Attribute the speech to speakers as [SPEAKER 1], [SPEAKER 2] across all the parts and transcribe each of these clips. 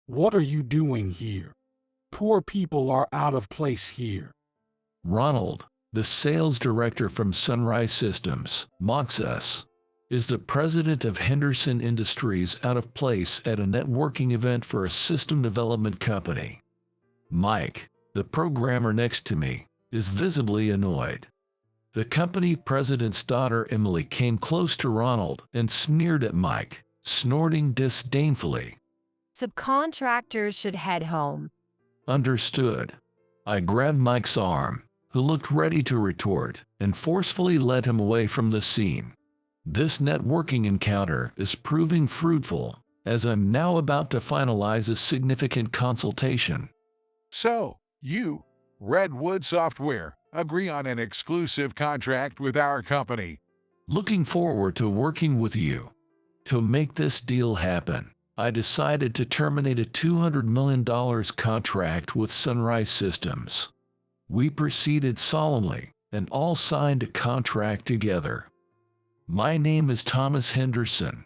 [SPEAKER 1] What are you doing here? Poor people are out of place here.
[SPEAKER 2] Ronald, the sales director from Sunrise Systems, mocks us. Is the president of Henderson Industries out of place at a networking event for a system development company? Mike, the programmer next to me, is visibly annoyed. The company president's daughter Emily came close to Ronald and sneered at Mike, snorting disdainfully.
[SPEAKER 3] Subcontractors should head home.
[SPEAKER 2] Understood. I grabbed Mike's arm, who looked ready to retort, and forcefully led him away from the scene. This networking encounter is proving fruitful, as I'm now about to finalize a significant consultation.
[SPEAKER 4] So, you, Redwood Software, agree on an exclusive contract with our company.
[SPEAKER 2] Looking forward to working with you. To make this deal happen, I decided to terminate a $200 million contract with Sunrise Systems. We proceeded solemnly and all signed a contract together. My name is Thomas Henderson.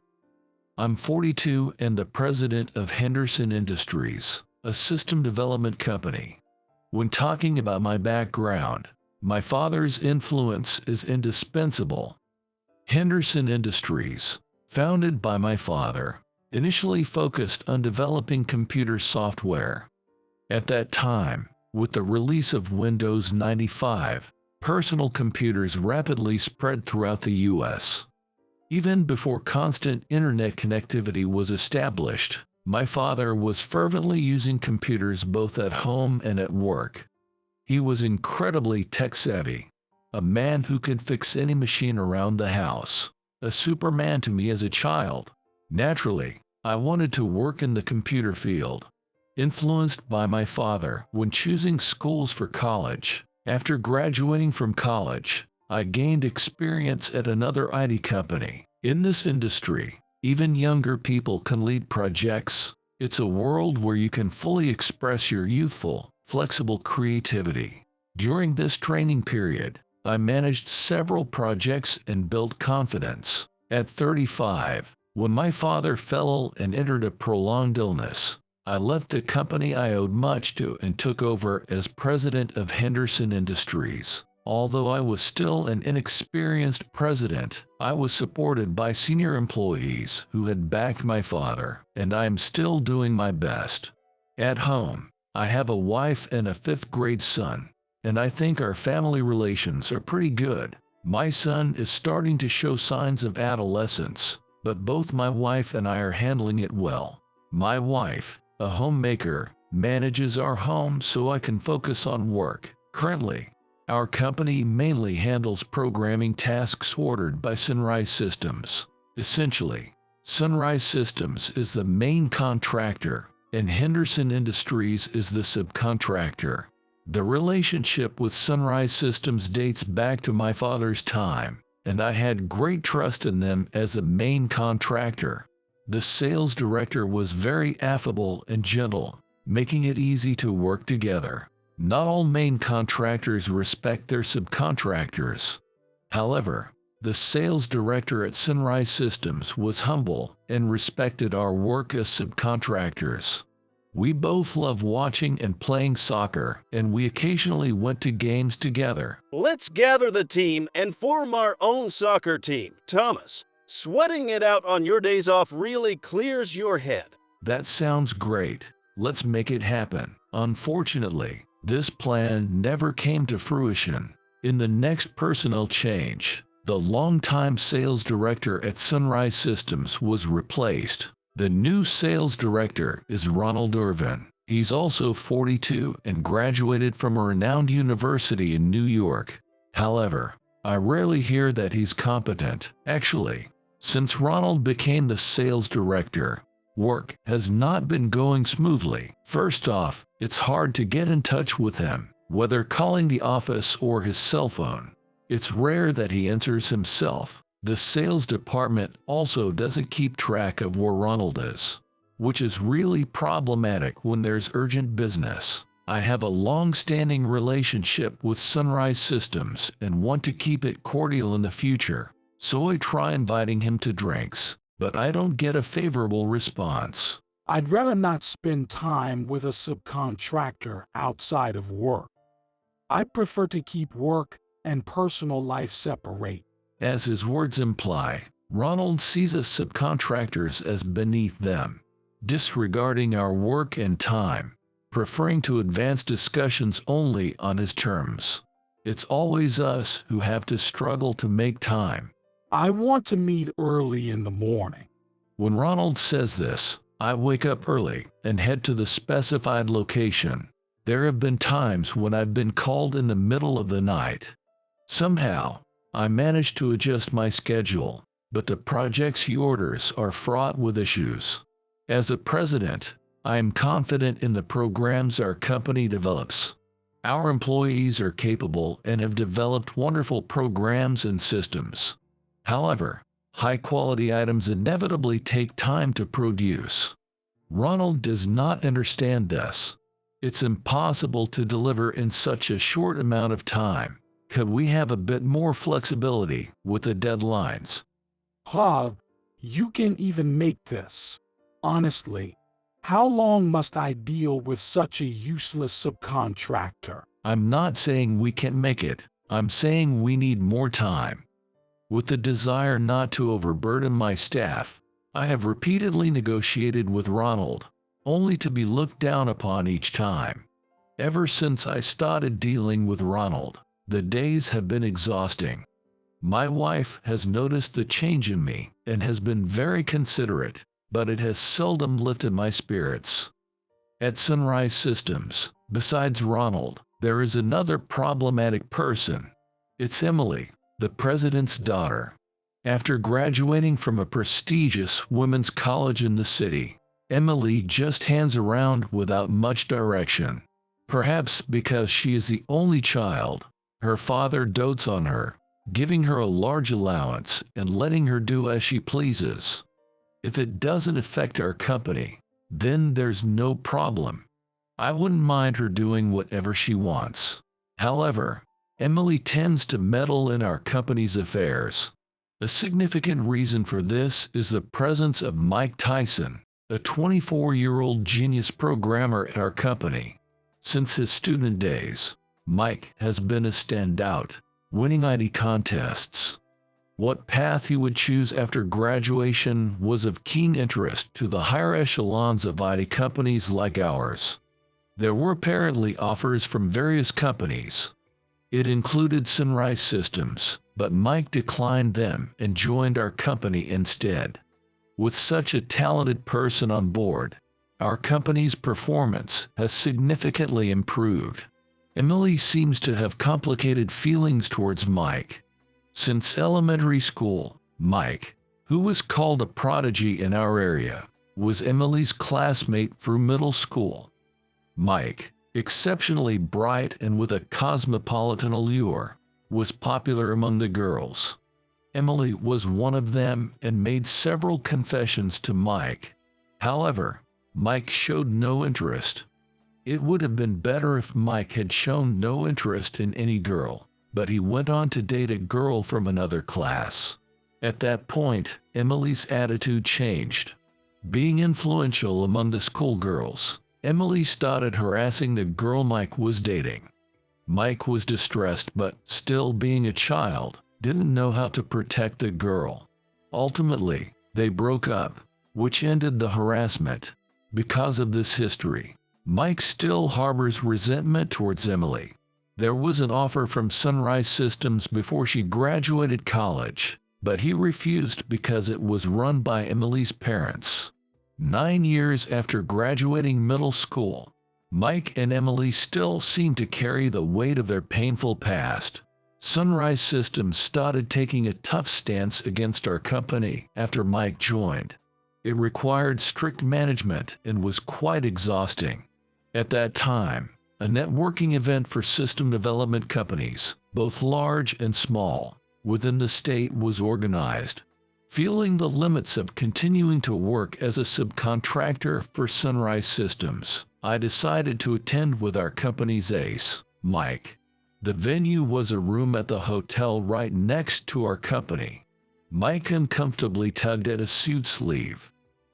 [SPEAKER 2] I'm 42 and the president of Henderson Industries, a system development company. When talking about my background, my father's influence is indispensable. Henderson Industries, founded by my father, initially focused on developing computer software. At that time, with the release of Windows 95, personal computers rapidly spread throughout the U.S. Even before constant internet connectivity was established, my father was fervently using computers both at home and at work. He was incredibly tech-savvy, a man who could fix any machine around the house, a Superman to me as a child. Naturally, I wanted to work in the computer field. Influenced by my father when choosing schools for college, after graduating from college, I gained experience at another IT company. In this industry, even younger people can lead projects. It's a world where you can fully express your youthful, flexible creativity. During this training period, I managed several projects and built confidence. At 35, when my father fell ill and entered a prolonged illness, I left the company I owed much to and took over as president of Henderson Industries. Although I was still an inexperienced president, I was supported by senior employees who had backed my father, and I am still doing my best. At home, I have a wife and a fifth-grade son, and I think our family relations are pretty good. My son is starting to show signs of adolescence, but both my wife and I are handling it well. My wife, a homemaker, manages our home so I can focus on work. Currently, our company mainly handles programming tasks ordered by Sunrise Systems. Essentially, Sunrise Systems is the main contractor, and Henderson Industries is the subcontractor. The relationship with Sunrise Systems dates back to my father's time, and I had great trust in them as a main contractor. The sales director was very affable and gentle, making it easy to work together. Not all main contractors respect their subcontractors. However, the sales director at Sunrise Systems was humble and respected our work as subcontractors. We both love watching and playing soccer, and we occasionally went to games together.
[SPEAKER 5] Let's gather the team and form our own soccer team. Thomas, sweating it out on your days off really clears your head.
[SPEAKER 2] That sounds great. Let's make it happen. Unfortunately, this plan never came to fruition. In the next personnel change, the longtime sales director at Sunrise Systems was replaced. The new sales director is Ronald. He's also 42 and graduated from a renowned university in New York. However, I rarely hear that he's competent. Actually, since Ronald became the sales director, work has not been going smoothly. First off, it's hard to get in touch with him, whether calling the office or his cell phone. It's rare that he answers himself. The sales department also doesn't keep track of where Ronald is, which is really problematic when there's urgent business. I have a long-standing relationship with Sunrise Systems and want to keep it cordial in the future, so I try inviting him to drinks, but I don't get a favorable response.
[SPEAKER 1] I'd rather not spend time with a subcontractor outside of work. I prefer to keep work and personal life separate.
[SPEAKER 2] As his words imply, Ronald sees us subcontractors as beneath them, disregarding our work and time, preferring to advance discussions only on his terms. It's always us who have to struggle to make time.
[SPEAKER 1] I want to meet early in the morning.
[SPEAKER 2] When Ronald says this, I wake up early and head to the specified location. There have been times when I've been called in the middle of the night. Somehow, I manage to adjust my schedule, but the projects he orders are fraught with issues. As a president, I am confident in the programs our company develops. Our employees are capable and have developed wonderful programs and systems. However, high-quality items inevitably take time to produce. Ronald does not understand this. It's impossible to deliver in such a short amount of time. Could we have a bit more flexibility with the deadlines?
[SPEAKER 1] You can even make this. Honestly, how long must I deal with such a useless subcontractor?
[SPEAKER 2] I'm not saying we can't make it. I'm saying we need more time. With the desire not to overburden my staff, I have repeatedly negotiated with Ronald, only to be looked down upon each time. Ever since I started dealing with Ronald, the days have been exhausting. My wife has noticed the change in me and has been very considerate, but it has seldom lifted my spirits. At Sunrise Systems, besides Ronald, there is another problematic person. It's Emily, the president's daughter. After graduating from a prestigious women's college in the city, Emily just hangs around without much direction. Perhaps because she is the only child, her father dotes on her, giving her a large allowance and letting her do as she pleases. If it doesn't affect our company, then there's no problem. I wouldn't mind her doing whatever she wants. However, Emily tends to meddle in our company's affairs. A significant reason for this is the presence of Mike Tyson, a 24-year-old genius programmer at our company. Since his student days, Mike has been a standout, winning ID contests. What path he would choose after graduation was of keen interest to the higher echelons of ID companies like ours. There were apparently offers from various companies. It included Sunrise Systems, but Mike declined them and joined our company instead. With such a talented person on board, our company's performance has significantly improved. Emily seems to have complicated feelings towards Mike. Since elementary school, Mike, who was called a prodigy in our area, was Emily's classmate through middle school. Mike, exceptionally bright and with a cosmopolitan allure, was popular among the girls. Emily was one of them and made several confessions to Mike. However, Mike showed no interest. It would have been better if Mike had shown no interest in any girl, but he went on to date a girl from another class. At that point, Emily's attitude changed. Being influential among the schoolgirls, Emily started harassing the girl Mike was dating. Mike was distressed, but still being a child, didn't know how to protect the girl. Ultimately, they broke up, which ended the harassment. Because of this history, Mike still harbors resentment towards Emily. There was an offer from Sunrise Systems before she graduated college, but he refused because it was run by Emily's parents. 9 years after graduating middle school, Mike and Emily still seem to carry the weight of their painful past. Sunrise Systems started taking a tough stance against our company after Mike joined. It required strict management and was quite exhausting. At that time, a networking event for system development companies, both large and small, within the state was organized. Feeling the limits of continuing to work as a subcontractor for Sunrise Systems, I decided to attend with our company's ace, Mike. The venue was a room at the hotel right next to our company. Mike uncomfortably tugged at a suit sleeve.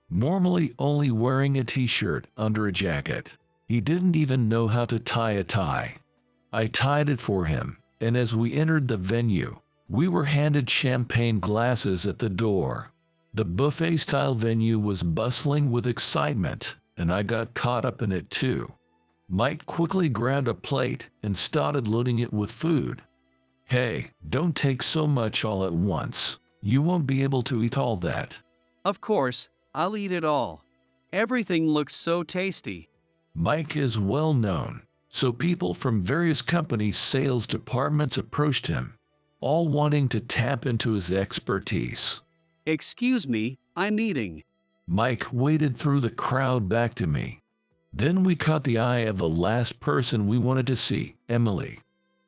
[SPEAKER 2] normally only wearing a t-shirt under a jacket. He didn't even know how to tie a tie. I tied it for him, and as we entered the venue, we were handed champagne glasses at the door. The buffet-style venue was bustling with excitement, and I got caught up in it too. Mike quickly grabbed a plate and started loading it with food. "Hey, don't take so much all at once. You won't be able to eat all that."
[SPEAKER 6] Of course, I'll eat it all. Everything looks so tasty.
[SPEAKER 2] Mike is well known, so people from various companies' sales departments approached him, all wanting to tap into his expertise.
[SPEAKER 6] Excuse me, I'm eating.
[SPEAKER 2] Mike waded through the crowd back to me. Then we caught the eye of the last person we wanted to see, Emily.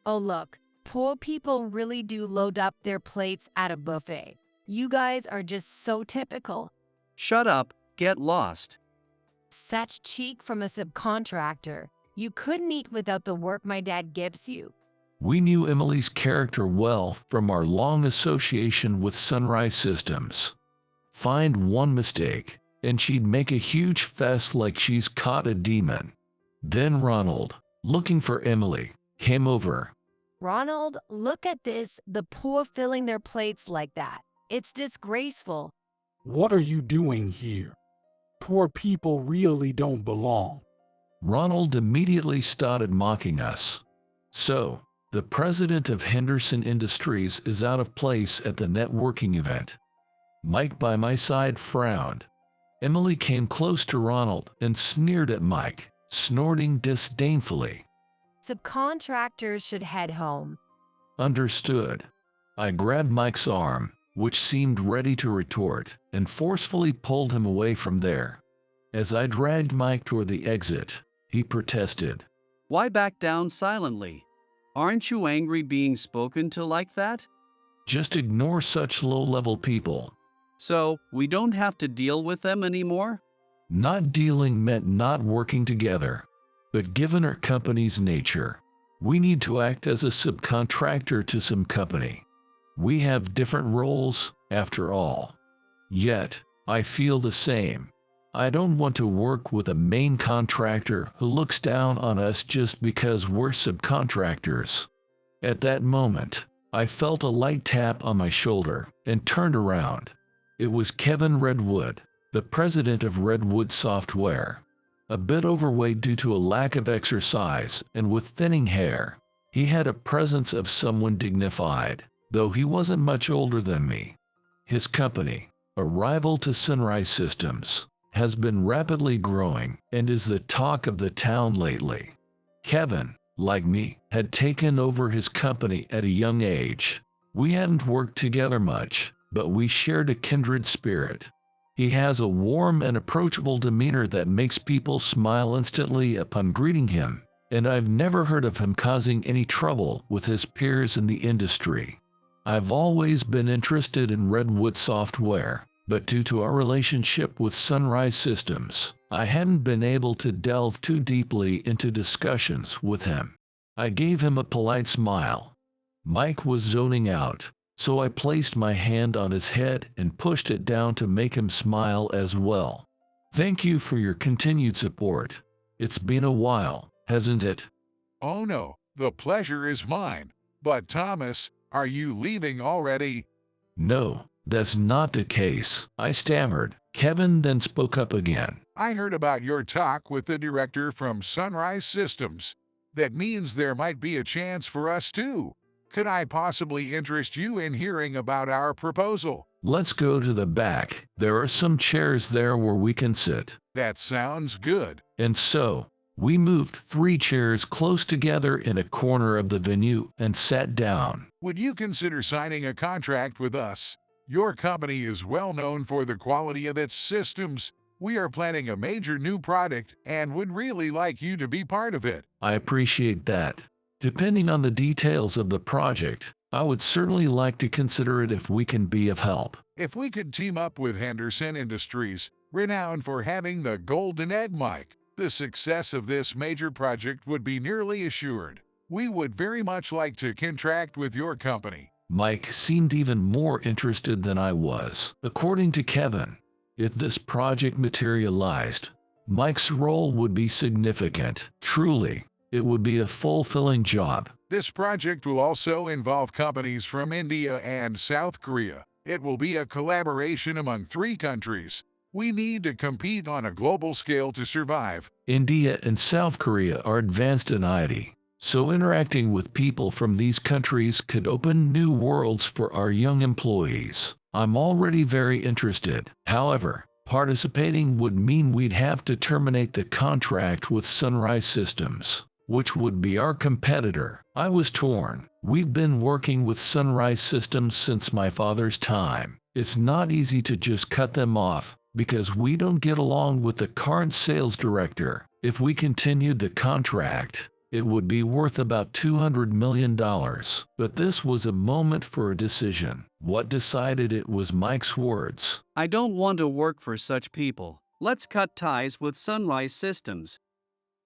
[SPEAKER 3] Oh look, poor people really do load up their plates at a buffet. You guys are just so typical.
[SPEAKER 6] Shut up, get lost.
[SPEAKER 3] Such cheek from a subcontractor. You couldn't eat without the work my dad gives you.
[SPEAKER 2] We knew Emily's character well from our long association with Sunrise Systems. Find one mistake, and she'd make a huge fuss like she's caught a demon. Then Ronald, looking for Emily, came over.
[SPEAKER 3] Ronald, look at this, the poor filling their plates like that. It's disgraceful.
[SPEAKER 1] What are you doing here? Poor people really don't belong.
[SPEAKER 2] Ronald immediately started mocking us. So, the president of Henderson Industries is out of place at the networking event. Mike by my side frowned. Emily came close to Ronald and sneered at Mike, snorting disdainfully.
[SPEAKER 3] Subcontractors should head home.
[SPEAKER 2] Understood. I grabbed Mike's arm, which seemed ready to retort, and forcefully pulled him away from there. As I dragged Mike toward the exit, he protested.
[SPEAKER 6] Why back down silently? Aren't you angry being spoken to like that?
[SPEAKER 2] Just ignore such low-level people.
[SPEAKER 6] So, we don't have to deal with them anymore?
[SPEAKER 2] Not dealing meant not working together. But given our company's nature, we need to act as a subcontractor to some company. We have different roles, after all. Yet, I feel the same. I don't want to work with a main contractor who looks down on us just because we're subcontractors. At that moment, I felt a light tap on my shoulder and turned around. It was Kevin Redwood, the president of Redwood Software. A bit overweight due to a lack of exercise and with thinning hair, he had a presence of someone dignified, though he wasn't much older than me. His company, a rival to Sunrise Systems, has been rapidly growing and is the talk of the town lately. Kevin, like me, had taken over his company at a young age. We hadn't worked together much, but we shared a kindred spirit. He has a warm and approachable demeanor that makes people smile instantly upon greeting him, and I've never heard of him causing any trouble with his peers in the industry. I've always been interested in Redwood Software, but due to our relationship with Sunrise Systems, I hadn't been able to delve too deeply into discussions with him. I gave him a polite smile. Mike was zoning out, so I placed my hand on his head and pushed it down to make him smile as well. Thank you for your continued support. It's been a while, hasn't it?
[SPEAKER 4] Oh no, the pleasure is mine. But Thomas, are you leaving already?
[SPEAKER 2] No, that's not the case, I stammered. Kevin then spoke up again.
[SPEAKER 4] I heard about your talk with the director from Sunrise Systems. That means there might be a chance for us too. Could I possibly interest you in hearing about our proposal?
[SPEAKER 2] Let's go to the back. There are some chairs there where we can sit.
[SPEAKER 4] That sounds good.
[SPEAKER 2] And so, we moved 3 chairs close together in a corner of the venue and sat down.
[SPEAKER 4] Would you consider signing a contract with us? Your company is well known for the quality of its systems. We are planning a major new product and would really like you to be part of it.
[SPEAKER 2] I appreciate that. Depending on the details of the project, I would certainly like to consider it if we can be of help.
[SPEAKER 4] If we could team up with Henderson Industries, renowned for having the golden egg mic, the success of this major project would be nearly assured. We would very much like to contract with your company.
[SPEAKER 2] Mike seemed even more interested than I was. According to Kevin, If this project materialized, Mike's role would be significant. Truly, it would be a fulfilling job.
[SPEAKER 4] This project will also involve companies from India and South Korea. It will be a collaboration among 3 countries. We need to compete on a global scale to survive.
[SPEAKER 2] India and South Korea are advanced in IT, so interacting with people from these countries could open new worlds for our young employees. I'm already very interested. However, participating would mean we'd have to terminate the contract with Sunrise Systems, which would be our competitor. I was torn. We've been working with Sunrise Systems since my father's time. It's not easy to just cut them off because we don't get along with the current sales director. If we continued the contract, it would be worth about $200 million. But this was a moment for a decision. What decided it was Mike's words.
[SPEAKER 6] I don't want to work for such people. Let's cut ties with Sunrise Systems.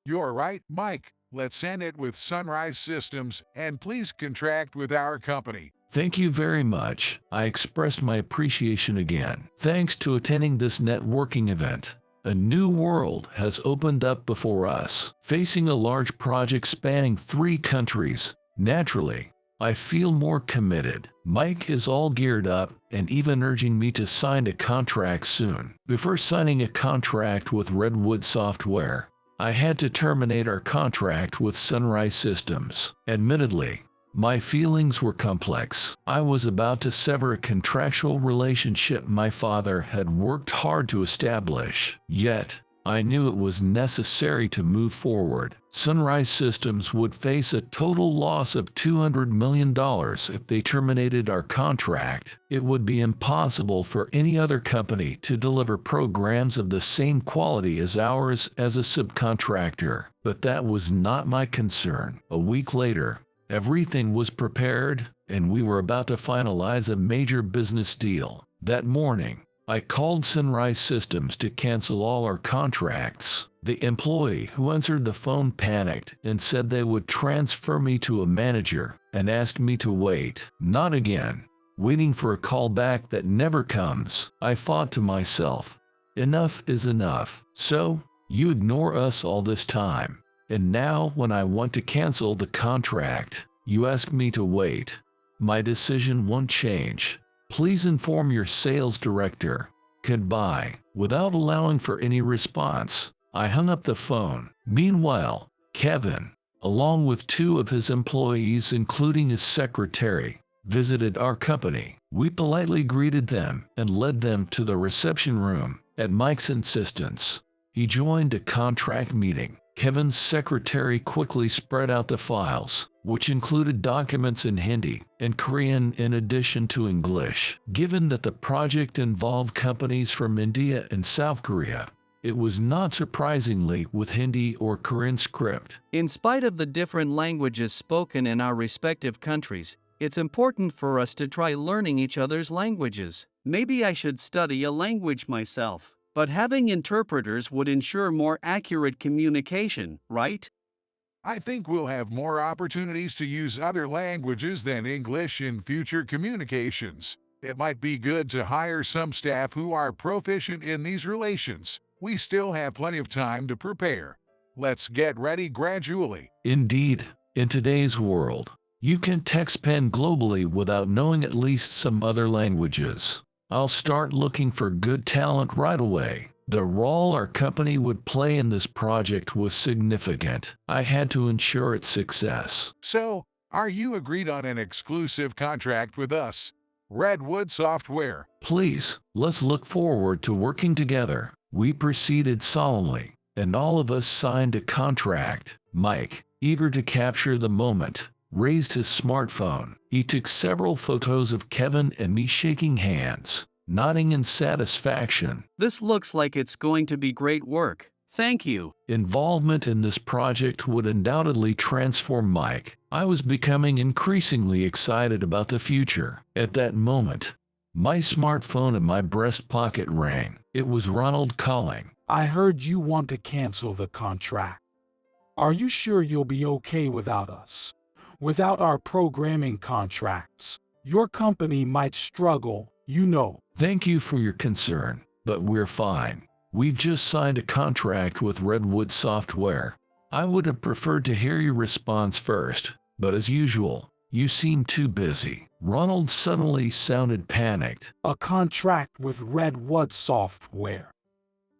[SPEAKER 4] You're right, Mike. Let's end it with Sunrise Systems, and please contract with our company.
[SPEAKER 2] Thank you very much. I expressed my appreciation again. Thanks to attending this networking event, a new world has opened up before us. Facing a large project spanning 3 countries, naturally, I feel more committed. Mike is all geared up and even urging me to sign a contract soon. Before signing a contract with Redwood Software, I had to terminate our contract with Sunrise Systems. Admittedly, my feelings were complex. I was about to sever a contractual relationship my father had worked hard to establish. Yet, I knew it was necessary to move forward. Sunrise Systems would face a total loss of $200 million if they terminated our contract. It would be impossible for any other company to deliver programs of the same quality as ours as a subcontractor. But that was not my concern. A week later, everything was prepared, and we were about to finalize a major business deal. That morning, I called Sunrise Systems to cancel all our contracts. The employee who answered the phone panicked and said they would transfer me to a manager and asked me to wait. Not again. Waiting for a call back that never comes. I thought to myself, enough is enough. So, you ignore us all this time. And now when I want to cancel the contract, you ask me to wait. My decision won't change. Please inform your sales director. Goodbye. Without allowing for any response, I hung up the phone. Meanwhile, Kevin, along with 2 of his employees including his secretary, visited our company. We politely greeted them and led them to the reception room. At Mike's insistence, he joined a contract meeting. Kevin's secretary quickly spread out the files, which included documents in Hindi and Korean in addition to English. Given that the project involved companies from India and South Korea, it was not surprisingly with Hindi or Korean script.
[SPEAKER 6] In spite of the different languages spoken in our respective countries, it's important for us to try learning each other's languages. Maybe I should study a language myself. But having interpreters would ensure more accurate communication, right?
[SPEAKER 4] I think we'll have more opportunities to use other languages than English in future communications. It might be good to hire some staff who are proficient in these relations. We still have plenty of time to prepare. Let's get ready gradually.
[SPEAKER 2] Indeed, in today's world, you can expand globally without knowing at least some other languages. I'll start looking for good talent right away. The role our company would play in this project was significant. I had to ensure its success.
[SPEAKER 4] So, are you agreed on an exclusive contract with us, Redwood Software?
[SPEAKER 2] Please, let's look forward to working together. We proceeded solemnly, and all of us signed a contract. Mike, eager to capture the moment, raised his smartphone. He took several photos of Kevin and me shaking hands, nodding in satisfaction.
[SPEAKER 6] This looks like it's going to be great work. Thank you.
[SPEAKER 2] Involvement in this project would undoubtedly transform Mike. I was becoming increasingly excited about the future. At that moment, my smartphone in my breast pocket rang. It was Ronald calling.
[SPEAKER 1] I heard you want to cancel the contract. Are you sure you'll be okay without us? Without our programming contracts, your company might struggle, you know.
[SPEAKER 2] Thank you for your concern. but we're fine. We've just signed a contract with Redwood Software. I would have preferred to hear your response first, but as usual, you seem too busy." Ronald suddenly sounded panicked.
[SPEAKER 1] A contract with Redwood Software.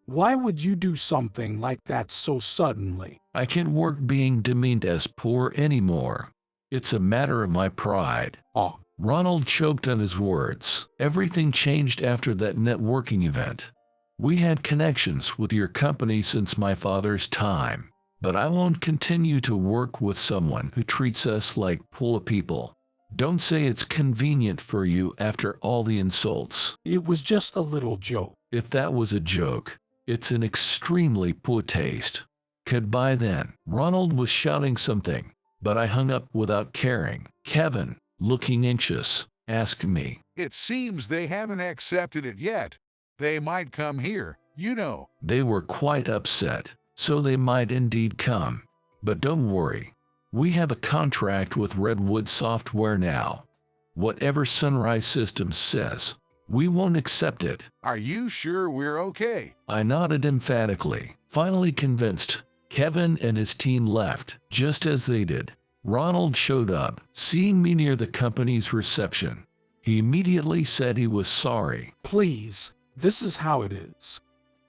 [SPEAKER 1] Why would you do something like that so suddenly?
[SPEAKER 2] I can't work being demeaned as poor anymore. It's a matter of my pride.
[SPEAKER 1] Oh,
[SPEAKER 2] Ronald choked on his words. Everything changed after that networking event. We had connections with your company since my father's time, but I won't continue to work with someone who treats us like poor people. Don't say it's convenient for you after all the insults.
[SPEAKER 1] it was just a little joke.
[SPEAKER 2] If that was a joke, it's an extremely poor taste. Goodbye then. Ronald was shouting something, but I hung up without caring. Kevin, looking anxious, asked me.
[SPEAKER 4] It seems they haven't accepted it yet. They might come here, you know.
[SPEAKER 2] They were quite upset, so they might indeed come. But don't worry, we have a contract with Redwood Software now. Whatever Sunrise Systems says, we won't accept it.
[SPEAKER 4] Are you sure we're okay?
[SPEAKER 2] I nodded emphatically. Finally convinced, Kevin and his team left. Just as they did, Ronald showed up, seeing me near the company's reception. He immediately said he was sorry.
[SPEAKER 1] Please, this is how it is.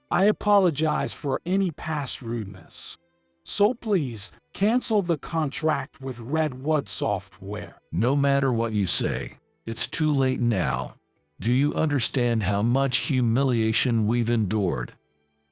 [SPEAKER 1] I apologize for any past rudeness. So please, cancel the contract with Redwood Software.
[SPEAKER 2] No matter what you say, it's too late now. Do you understand how much humiliation we've endured?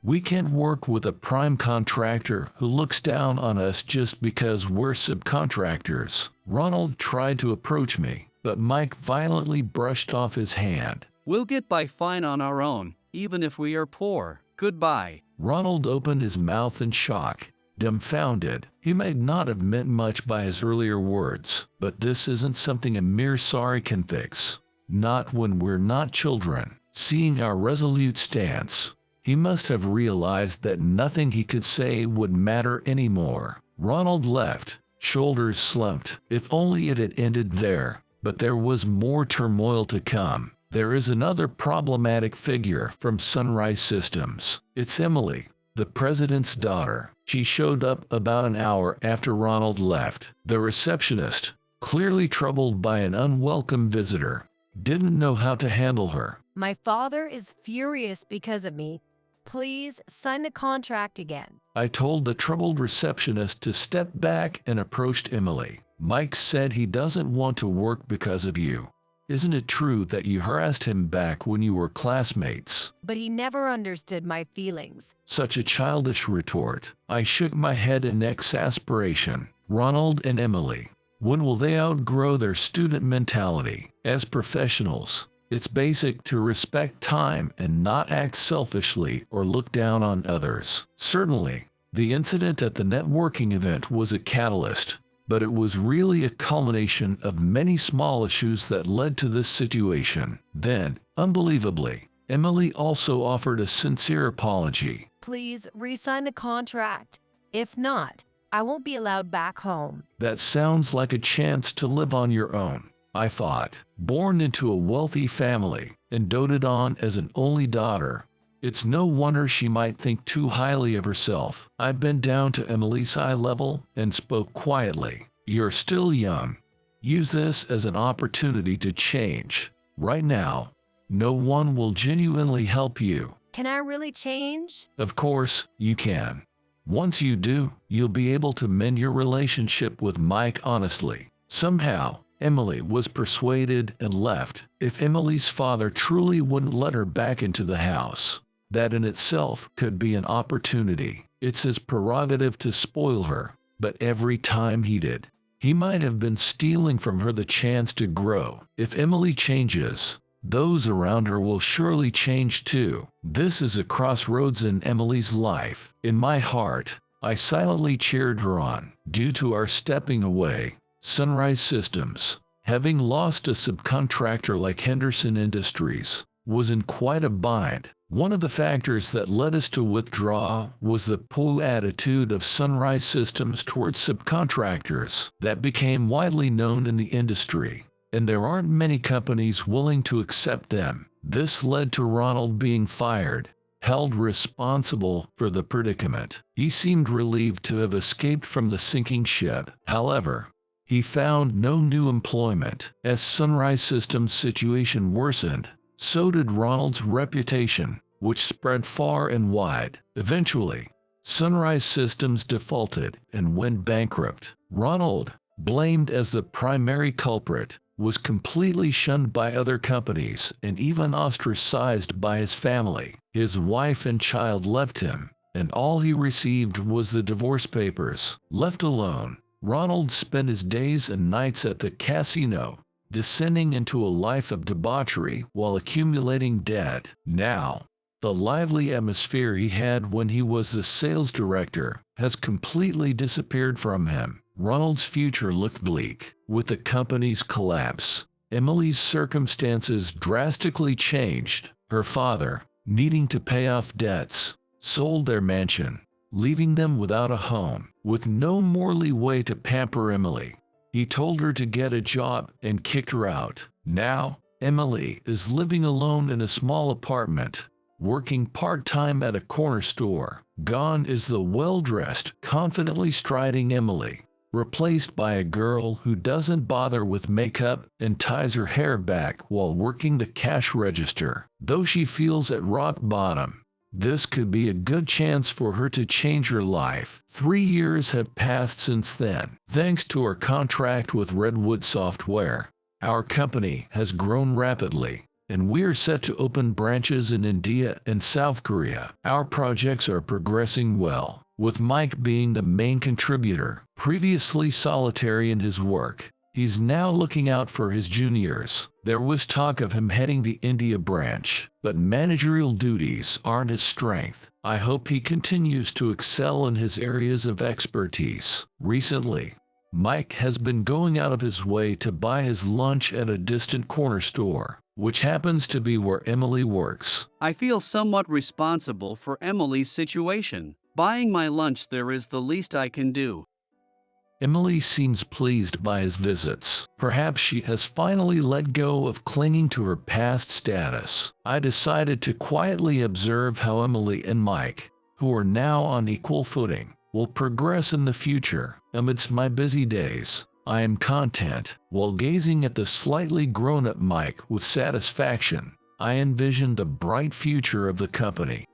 [SPEAKER 2] We can't work with a prime contractor who looks down on us just because we're subcontractors. Ronald tried to approach me, but Mike violently brushed off his hand.
[SPEAKER 6] We'll get by fine on our own, even if we are poor. Goodbye.
[SPEAKER 2] Ronald opened his mouth in shock, dumbfounded. He may not have meant much by his earlier words, but this isn't something a mere sorry can fix. Not when we're not children. Seeing our resolute stance, he must have realized that nothing he could say would matter anymore. Ronald left, shoulders slumped. If only it had ended there. But there was more turmoil to come. There is another problematic figure from Sunrise Systems. It's Emily, the president's daughter. She showed up about an hour after Ronald left. The receptionist, clearly troubled by an unwelcome visitor, didn't know how to handle her.
[SPEAKER 3] My father is furious because of me. Please sign the contract again.
[SPEAKER 2] I told the troubled receptionist to step back and approached Emily. Mike said he doesn't want to work because of you. Isn't it true that you harassed him back when you were classmates?
[SPEAKER 3] But he never understood my feelings.
[SPEAKER 2] Such a childish retort. I shook my head in exasperation. Ronald and Emily, when will they outgrow their student mentality? As professionals, it's basic to respect time and not act selfishly or look down on others. Certainly, the incident at the networking event was a catalyst, but it was really a culmination of many small issues that led to this situation. Then, unbelievably, Emily also offered a sincere apology.
[SPEAKER 3] Please re-sign the contract. If not, I won't be allowed back home.
[SPEAKER 2] That sounds like a chance to live on your own, I thought. Born into a wealthy family and doted on as an only daughter, it's no wonder she might think too highly of herself. I bent down to Emily's eye level and spoke quietly. You're still young. Use this as an opportunity to change. Right now, no one will genuinely help you.
[SPEAKER 3] Can I really change?
[SPEAKER 2] Of course, you can. Once you do, you'll be able to mend your relationship with Mike honestly. Somehow, Emily was persuaded and left. If Emily's father truly wouldn't let her back into the house, that in itself could be an opportunity. It's his prerogative to spoil her, but every time he did, he might have been stealing from her the chance to grow. If Emily changes, those around her will surely change too. This is a crossroads in Emily's life. In my heart, I silently cheered her on. Due to our stepping away, Sunrise Systems, having lost a subcontractor like Henderson Industries, was in quite a bind. One of the factors that led us to withdraw was the poor attitude of Sunrise Systems towards subcontractors that became widely known in the industry, and there aren't many companies willing to accept them. This led to Ronald being fired, held responsible for the predicament. He seemed relieved to have escaped from the sinking ship. However, he found no new employment. As Sunrise Systems' situation worsened, so did Ronald's reputation, which spread far and wide. Eventually, Sunrise Systems defaulted and went bankrupt. Ronald, blamed as the primary culprit, was completely shunned by other companies and even ostracized by his family. His wife and child left him, and all he received was the divorce papers. Left alone, Ronald spent his days and nights at the casino, descending into a life of debauchery while accumulating debt. Now, the lively atmosphere he had when he was the sales director has completely disappeared from him. Ronald's future looked bleak. With the company's collapse, Emily's circumstances drastically changed. Her father, needing to pay off debts, sold their mansion, leaving them without a home. With no more leeway to pamper Emily, he told her to get a job and kicked her out. Now, Emily is living alone in a small apartment, working part-time at a corner store. Gone is the well-dressed, confidently striding Emily, replaced by a girl who doesn't bother with makeup and ties her hair back while working the cash register. Though she feels at rock bottom, this could be a good chance for her to change her life. 3 years have passed since then. Thanks to our contract with Redwood Software, our company has grown rapidly, and we are set to open branches in India and South Korea. Our projects are progressing well, with Mike being the main contributor. Previously solitary in his work, he's now looking out for his juniors. There was talk of him heading the India branch, but managerial duties aren't his strength. I hope he continues to excel in his areas of expertise. Recently, Mike has been going out of his way to buy his lunch at a distant corner store, which happens to be where Emily works.
[SPEAKER 6] I feel somewhat responsible for Emily's situation. Buying my lunch there is the least I can do.
[SPEAKER 2] Emily seems pleased by his visits. Perhaps she has finally let go of clinging to her past status. I decided to quietly observe how Emily and Mike, who are now on equal footing, will progress in the future. Amidst my busy days, I am content. While gazing at the slightly grown-up Mike with satisfaction, I envisioned the bright future of the company.